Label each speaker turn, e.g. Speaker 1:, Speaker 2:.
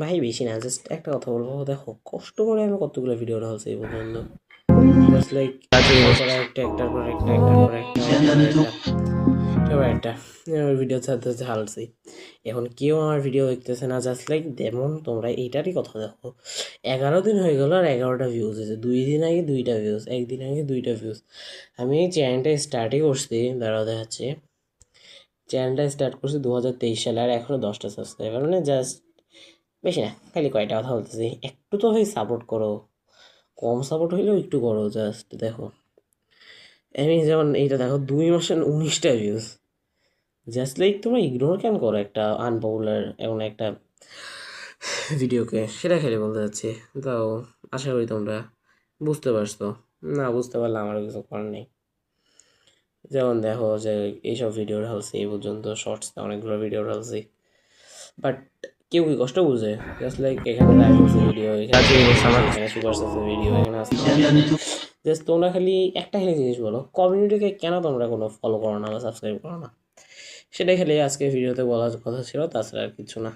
Speaker 1: ভাই বেশি না, জাস্ট একটা কথা বলবো, দেখো কষ্ট করে আমি কতগুলো ভিডিও ঢালছি এই পর্যন্ত, জাস্ট লাইক করা একটা একটার পর একটা একটার পর একটা একটার পর একটা এবার একটা ভিডিও ছাড়তে ঢালছি। এখন কেউ আমার ভিডিও দেখতেছে না, জাস্ট লাইক যেমন তোমরা এইটারই কথা দেখো, 11 দিন হয়ে গেল আর 11টা ভিউজ হয়েছে, 2 দিন আগে 2টা ভিউজ, একদিন আগে 2টা ভিউজ। আমি এই চ্যানেলটা স্টার্টই করছি, দাঁড়াও দেখাচ্ছি, চ্যানেলটা স্টার্ট করছি 2023 সালে, আর এখনও 10টা সাবস্ক্রাইবার, মানে জাস্ট বেশি না, খালি কয়টা কথা বলতেছি, একটু তো ভাই সাপোর্ট করো, কম সাপোর্ট হইলেও একটু করো, জাস্ট দেখো। আমি যেমন এইটা দেখো, 2 মাসে 19টা ভিউজ, জাস্ট লাইক তোমরা ইগনোর কেন করো একটা আনপপুলার এমন একটা ভিডিওকে, সেটা খেলে বলতে যাচ্ছি। তাও আশা করি তোমরা বুঝতে পারছো, না বুঝতে পারলে আমারও কিছু করার নেই। যেমন দেখো যে এইসব ভিডিও ঢালছি এই পর্যন্ত, শর্টসে অনেকগুলো ভিডিও ঢালছি, বাট কেউ কি কষ্ট বুঝে? জাস্ট লাইক এখানে রাইমসের ভিডিও, এখানে এখানে সুপার স্টারের ভিডিও, এখানে আসতে জাস্ট তোমরা খালি একটা খালি জিনিস বলো, কমিউনিটিকে কেন তোমরা কোনো ফলো করো না বা সাবস্ক্রাইব করো না, সেটাই খালি আজকে ভিডিওতে বলার কথা ছিল, তাছাড়া আর কিছু না।